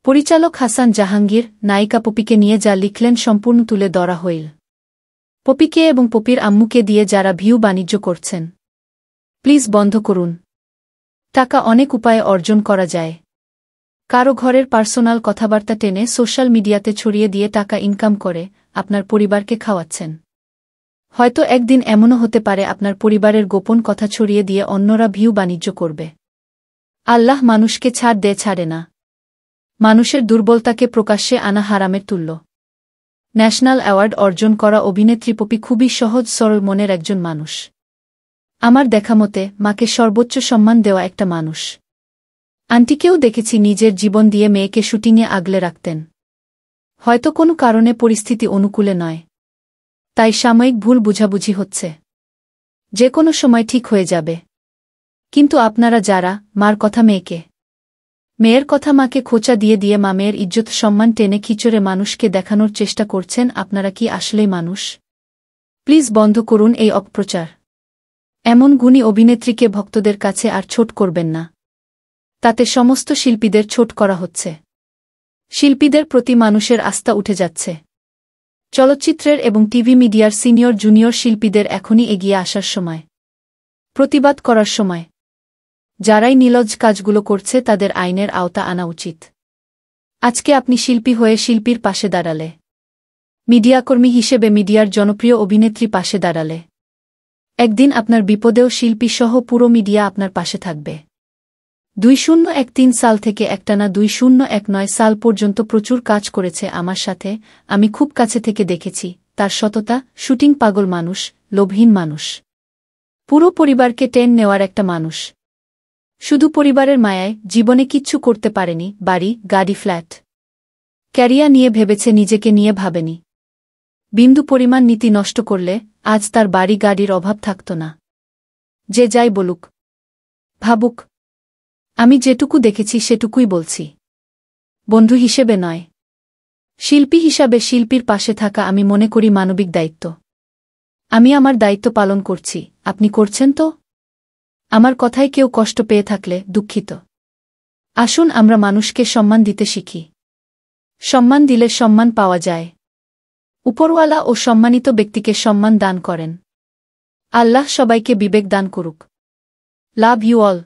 পরিচালক হাসান জাহাঙ্গীর নায়িকা পপিকে নিয়ে যা লিখলেন সম্পূর্ণ তুলে ধরা হইল। পপিকে এবং পপির আম্মুকে দিয়ে যারা ভিউ বাণিজ্য করছেন, প্লিজ বন্ধ করুন। টাকা অনেক উপায়ে অর্জন করা যায়। কারো ঘরের পার্সোনাল কথাবার্তা টেনে সোশ্যাল মিডিয়াতে ছড়িয়ে দিয়ে টাকা ইনকাম করে আপনার পরিবারকে খাওয়াচ্ছেন। হয়তো একদিন এমনও হতে পারে আপনার পরিবারের গোপন কথা ছড়িয়ে দিয়ে অন্যরা ভিউ বাণিজ্য করবে। আল্লাহ মানুষকে ছাড়ে না। মানুষের দুর্বলতাকে প্রকাশ্যে আনা হারামের তুল্য। ন্যাশনাল অ্যাওয়ার্ড অর্জন করা অভিনেত্রী পপি খুবই সহজ সরল মনের একজন মানুষ। আমার দেখামতে মাকে সর্বোচ্চ সম্মান দেওয়া একটা মানুষ। আন্টিকেও দেখেছি নিজের জীবন দিয়ে মেয়েকে শুটিংয়ে আগলে রাখতেন। হয়তো কোনো কারণে পরিস্থিতি অনুকূলে নয়, তাই সাময়িক ভুল বুঝাবুঝি হচ্ছে। যে কোনো সময় ঠিক হয়ে যাবে। কিন্তু আপনারা যারা মার কথা মেয়েকে, মেয়ের কথা মাকে খোঁচা দিয়ে দিয়ে মেয়ের ইজ্জত সম্মান টেনে খিচুড়ে মানুষকে দেখানোর চেষ্টা করছেন, আপনারা কি আসলেই মানুষ? প্লিজ বন্ধ করুন এই অপপ্রচার। এমন গুণী অভিনেত্রীকে ভক্তদের কাছে আর ছোট করবেন না। তাতে সমস্ত শিল্পীদের ছোট করা হচ্ছে। শিল্পীদের প্রতি মানুষের আস্থা উঠে যাচ্ছে। চলচ্চিত্রের এবং টিভি মিডিয়ার সিনিয়র জুনিয়র শিল্পীদের এখনই এগিয়ে আসার সময়, প্রতিবাদ করার সময়। যারাই নিলজ্জ কাজগুলো করছে তাদের আইনের আওতা আনা উচিত। আজকে আপনি শিল্পী হয়ে শিল্পীর পাশে দাঁড়ালে, মিডিয়াকর্মী হিসেবে মিডিয়ার জনপ্রিয় অভিনেত্রী পাশে দাঁড়ালে, একদিন আপনার বিপদেও শিল্পী সহ পুরো মিডিয়া আপনার পাশে থাকবে। 2013 সাল থেকে একটানা 2019 সাল পর্যন্ত প্রচুর কাজ করেছে আমার সাথে। আমি খুব কাছে থেকে দেখেছি তার সততা। শুটিং পাগল মানুষ, লোভহীন মানুষ, পুরো পরিবারকে টেন নেওয়ার একটা মানুষ। শুধু পরিবারের মায়ায় জীবনে কিচ্ছু করতে পারেনি। বাড়ি, গাড়ি, ফ্ল্যাট, ক্যারিয়ার নিয়ে ভেবেছে, নিজেকে নিয়ে ভাবেনি। বিন্দু পরিমাণ নীতি নষ্ট করলে আজ তার বাড়ি গাড়ির অভাব থাকত না। যে যাই বলুক, ভাবুক, আমি যেটুকু দেখেছি সেটুকুই বলছি, বন্ধু হিসেবে নয়। শিল্পী হিসাবে শিল্পীর পাশে থাকা আমি মনে করি মানবিক দায়িত্ব। আমি আমার দায়িত্ব পালন করছি, আপনি করছেন তো? আমার কথায় কেউ কষ্ট পেয়ে থাকলে দুঃখিত। আসুন আমরা মানুষকে সম্মান দিতে শিখি। সম্মান দিলে সম্মান পাওয়া যায়। উপরওয়ালা ও সম্মানিত ব্যক্তিকে সম্মান দান করেন। আল্লাহ সবাইকে বিবেক দান করুক। Love you all.